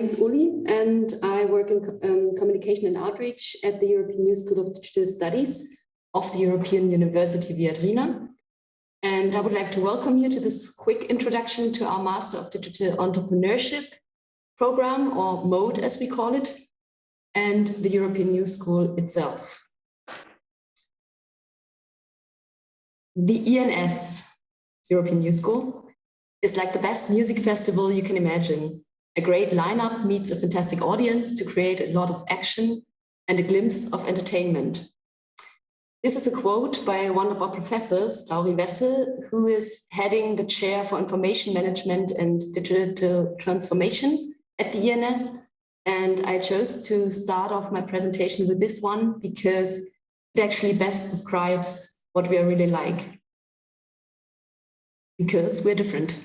name is Uli, and I work in communication and outreach at the European New School of Digital Studies of the European University Viadrina. And I would like to welcome you to this quick introduction to our Master of Digital Entrepreneurship program, or MODE as we call it, and the European New School itself. The ENS, European New School, is like the best music festival you can imagine. A great lineup meets a fantastic audience to create a lot of action and a glimpse of entertainment. This is a quote by one of our professors, 𝘱𝘢𝘳𝘵, who is heading the chair for information management and digital transformation at the ENS. And I chose to start off my presentation with this one because it actually best describes what we are really like. Because we're different.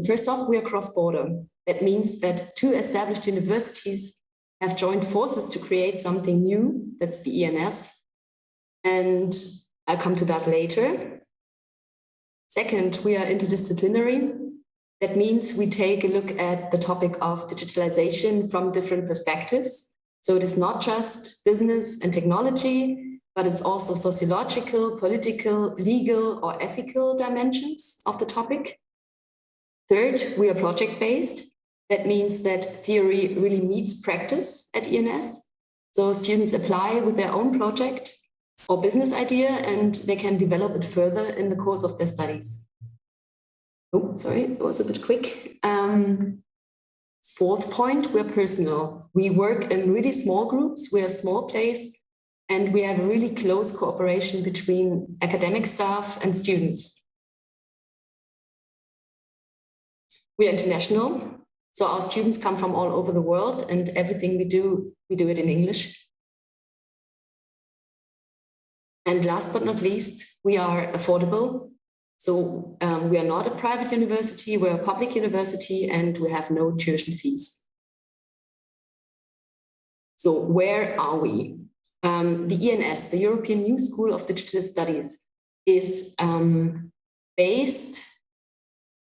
First off, we are cross-border. That means that two established universities have joined forces to create something new. That's the ENS. And I'll come to that later. Second, we are interdisciplinary. That means we take a look at the topic of digitalization from different perspectives. So it is not just business and technology, but it's also sociological, political, legal, or ethical dimensions of the topic. Third, we are project-based. That means that theory really meets practice at ENS. So students apply with their own project or business idea, and they can develop it further in the course of their studies. Oh, sorry, it was a bit quick. Fourth point, we're personal. We work in really small groups. We're a small place, and we have a really close cooperation between academic staff and students. We are international. So our students come from all over the world, and everything we do it in English. And last but not least, we are affordable. So we are not a private university, we're a public university, and we have no tuition fees. So where are we? The ENS, the European New School of Digital Studies, is based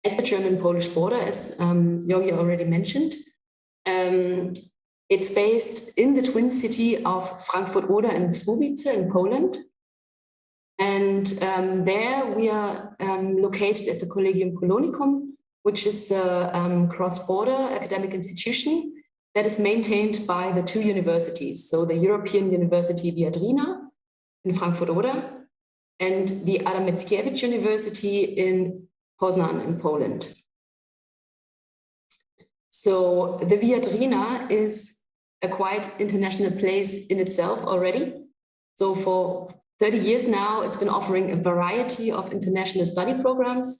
at the German-Polish border, as 𝘱𝘢𝘪 already mentioned. It's based in the twin city of Frankfurt-Oder and 𝘱𝘢𝘳𝘵 in Poland. And there we are located at the Collegium Polonicum, which is a cross-border academic institution that is maintained by the two universities. So the European University Viadrina in Frankfurt-Oder and the Ādama Mickiewicz University in Poznan in Poland. So the Viadrina is a quite international place in itself already. So for 30 years now, it's been offering a variety of international study programs,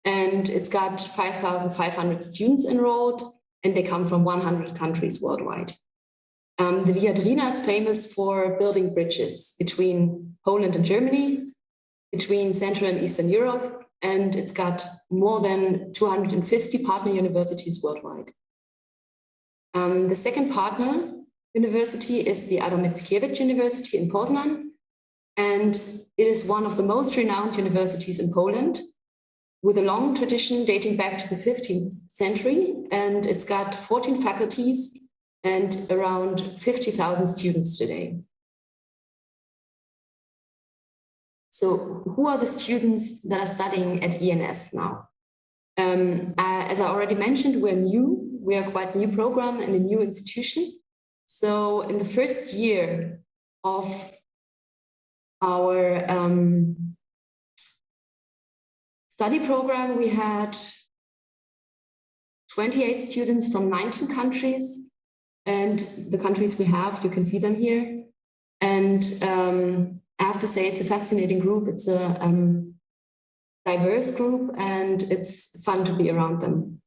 and it's got 5,500 students enrolled, and they come from 100 countries worldwide. The Viadrina is famous for building bridges between Poland and Germany, between Central and Eastern Europe, and it's got more than 250 partner universities worldwide. The second partner university is the Ādama Mickiewicz University in Poznan, and it is one of the most renowned universities in Poland, with a long tradition dating back to the 15th century, and it's got 14 faculties and around 50,000 students today. So who are the students that are studying at ENS now? As I already mentioned, we're new. We are quite a new program and a new institution. So in the first year of our study program, we had 28 students from 19 countries. And the countries we have, you can see them here. And I have to say, it's a fascinating group. It's a diverse group, and it's fun to be around them.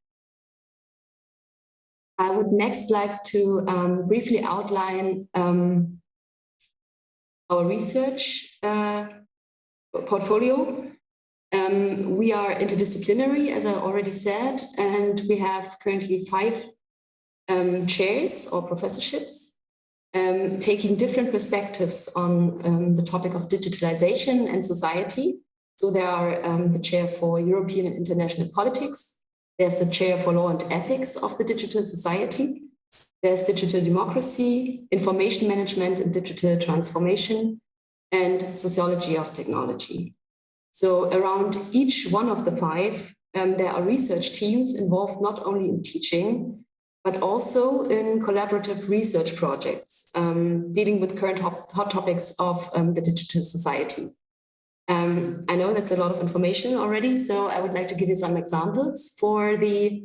I would next like to briefly outline our research portfolio. We are interdisciplinary, as I already said, and we have currently 5 chairs or professorships, taking different perspectives on the topic of digitalization and society. So there are the chair for European and International Politics, There's the chair for law and ethics of the digital society. There's digital democracy, information management and digital transformation, and sociology of technology. So around each one of the five, there are research teams involved not only in teaching, but also in collaborative research projects, dealing with current hot topics of the digital society. I know that's a lot of information already, so I would like to give you some examples for the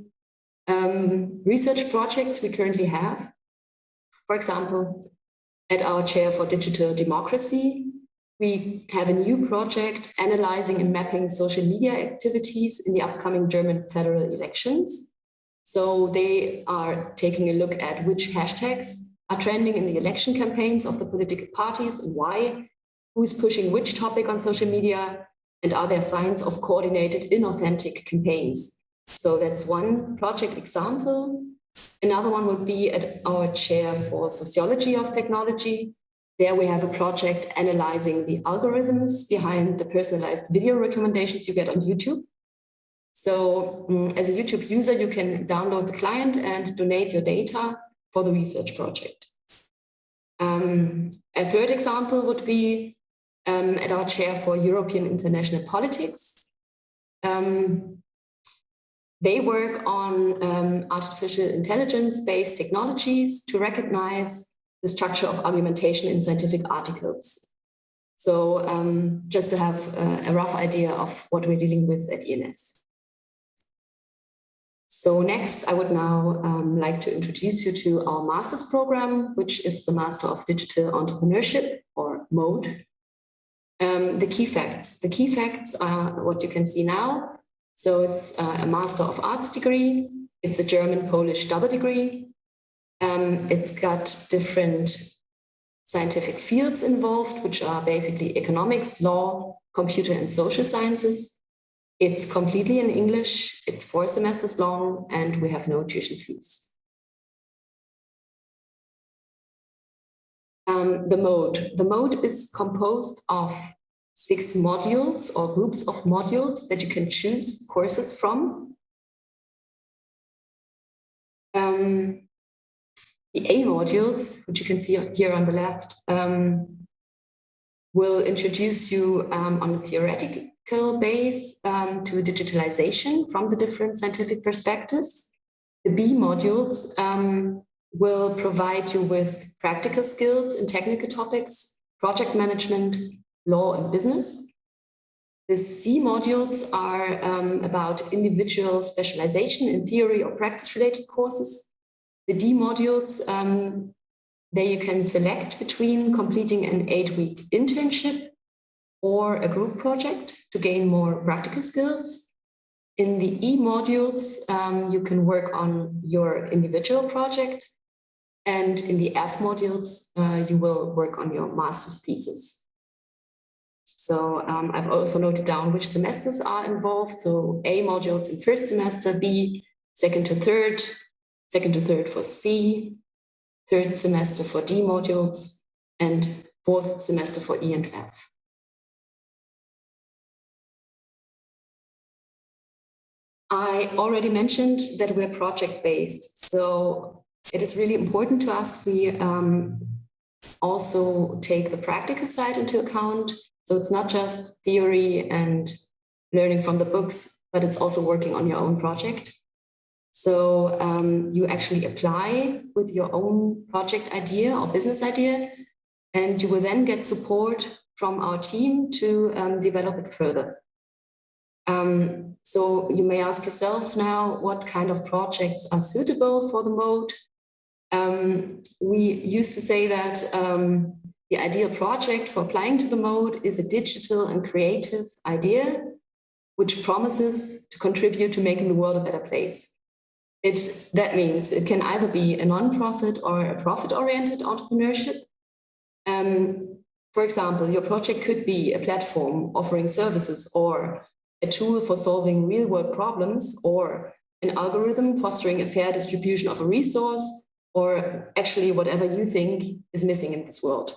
research projects we currently have. For example, at our chair for digital democracy, we have a new project analyzing and mapping social media activities in the upcoming German federal elections. So they are taking a look at which hashtags are trending in the election campaigns of the political parties and why, who's pushing which topic on social media, and are there signs of coordinated inauthentic campaigns. So that's one project example. Another one would be at our chair for sociology of technology. There we have a project analyzing the algorithms behind the personalized video recommendations you get on YouTube. So as a YouTube user, you can download the client and donate your data for the research project. A third example would be at our chair for European international politics. They work on artificial intelligence-based technologies to recognize the structure of argumentation in scientific articles. So just to have a rough idea of what we're dealing with at ENS. So next, I would now like to introduce you to our master's program, which is the Master of Digital Entrepreneurship, or MODE. The key facts. The key facts are what you can see now. So it's a Master of Arts degree. It's a German-Polish double degree. It's got different scientific fields involved, which are basically economics, law, computer, and social sciences. It's completely in English. It's 4 semesters long, and we have no tuition fees. The mode. The mode is composed of 6 modules or groups of modules that you can choose courses from. The A modules, which you can see here on the left, will introduce you on a theoretical base to digitalization from the different scientific perspectives. The B modules will provide you with practical skills in technical topics, project management, law, and business. The C modules are about individual specialization in theory or practice-related courses. The D modules, there you can select between completing an 8-week internship or a group project to gain more practical skills. In the E modules, you can work on your individual project. And in the F modules, you will work on your master's thesis. So I've also noted down which semesters are involved. So A modules in first semester, B second to third for C, third semester for D modules, and fourth semester for E and F. I already mentioned that we're project-based, so it is really important to us. We also take the practical side into account. So it's not just theory and learning from the books, but it's also working on your own project. So you actually apply with your own project idea or business idea, and you will then get support from our team to develop it further. So you may ask yourself now, what kind of projects are suitable for the mode? We used to say that the ideal project for applying to the mode is a digital and creative idea, which promises to contribute to making the world a better place. That means it can either be a non-profit or a profit-oriented entrepreneurship. For example, your project could be a platform offering services, or a tool for solving real-world problems, or an algorithm fostering a fair distribution of a resource, or actually whatever you think is missing in this world.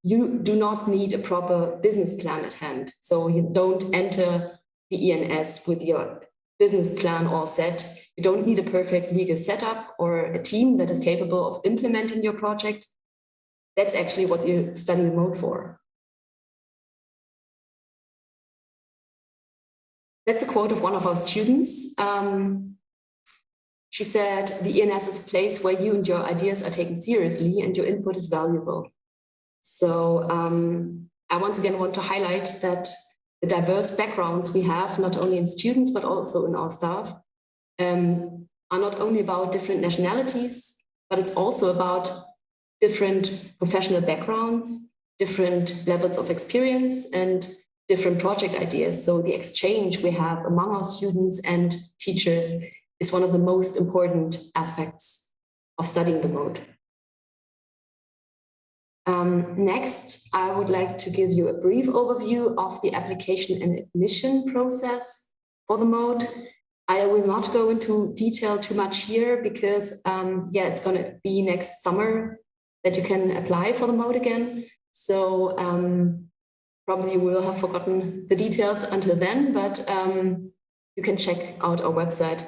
You do not need a proper business plan at hand. So you don't enter the ENS with your business plan all set. You don't need a perfect legal setup or a team that is capable of implementing your project. That's actually what you study the mode for. That's a quote of one of our students. She said, the ENS is a place where you and your ideas are taken seriously and your input is valuable. So I once again want to highlight that the diverse backgrounds we have, not only in students, but also in our staff, are not only about different nationalities, but it's also about different professional backgrounds, different levels of experience, and different project ideas. So the exchange we have among our students and teachers is one of the most important aspects of studying the mode. Next, I would like to give you a brief overview of the application and admission process for the mode. I will not go into detail too much here because it's going to be next summer that you can apply for the mode again. So probably will have forgotten the details until then, but you can check out our website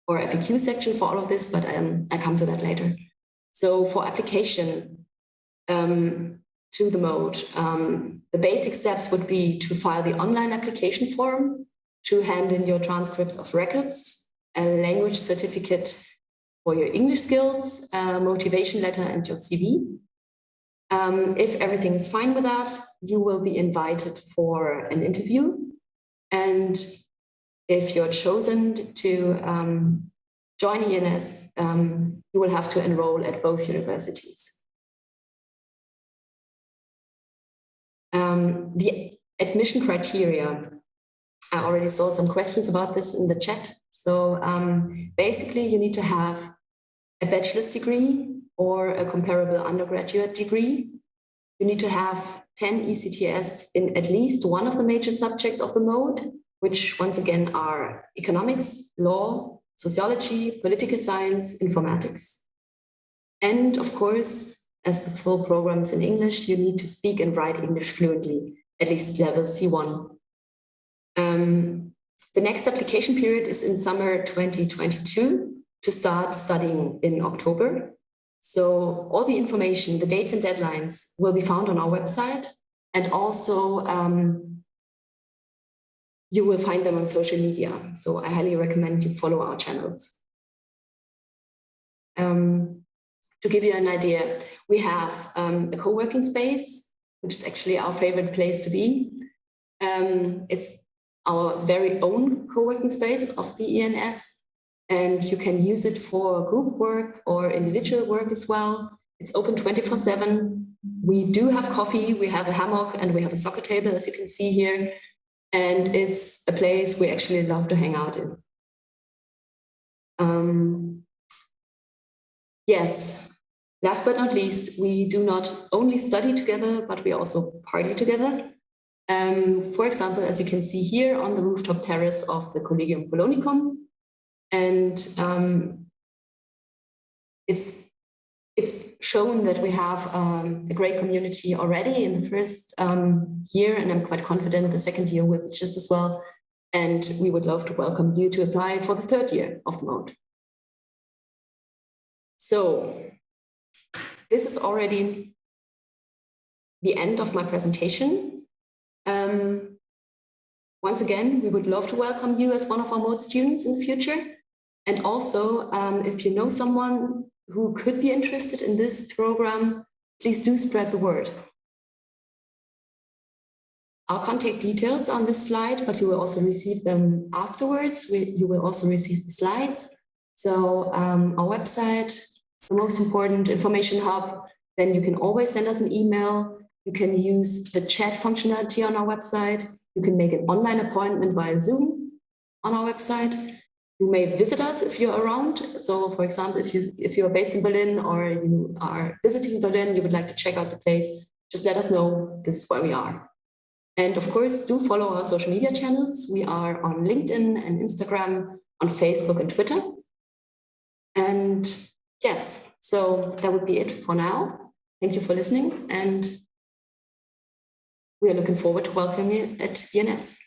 or FAQ section for all of this, but I come to that later. So for application to the mode, the basic steps would be to file the online application form, to hand in your transcript of records, a language certificate for your English skills, a motivation letter, and your CV. If everything is fine with that, you will be invited for an interview. And if you're chosen to join ENS, you will have to enroll at both universities. The admission criteria, I already saw some questions about this in the chat. So basically you need to have a bachelor's degree or a comparable undergraduate degree. You need to have 10 ECTS in at least one of the major subjects of the mode, which once again are economics, law, sociology, political science, informatics. And of course, as the full program is in English, you need to speak and write English fluently, at least level C1. The next application period is in summer 2022 to start studying in October. So all the information, the dates and deadlines will be found on our website, and also you will find them on social media. So I highly recommend you follow our channels. To give you an idea, we have a co-working space, which is actually our favorite place to be. It's our very own co-working space of the ENS, and you can use it for group work or individual work as well. It's open 24/7. We do have coffee, we have a hammock, and we have a soccer table, as you can see here. And it's a place we actually love to hang out in. Yes. Last but not least, we do not only study together, but we also party together. For example, as you can see here on the rooftop terrace of the 𝘗𝘢𝘪𝘡𝑒𝑟𝑒. And it's shown that we have a great community already in the first year, and I'm quite confident the second year will be just as well. And we would love to welcome you to apply for the third year of the mode. So this is already the end of my presentation. Once again, we would love to welcome you as one of our mode students in the future. And also, if you know someone who could be interested in this program, please do spread the word. Our contact details on this slide, but you will also receive them afterwards. You will also receive the slides. So our website, the most important information hub, then you can always send us an email. You can use the chat functionality on our website. You can make an online appointment via Zoom on our website. You may visit us if you're around. So for example, if you're based in Berlin or you are visiting Berlin, you would like to check out the place, just let us know. This is where we are. And of course, do follow our social media channels. We are on LinkedIn and Instagram, on Facebook and Twitter. And yes, so that would be it for now. Thank you for listening, and we are looking forward to welcoming you at ENS.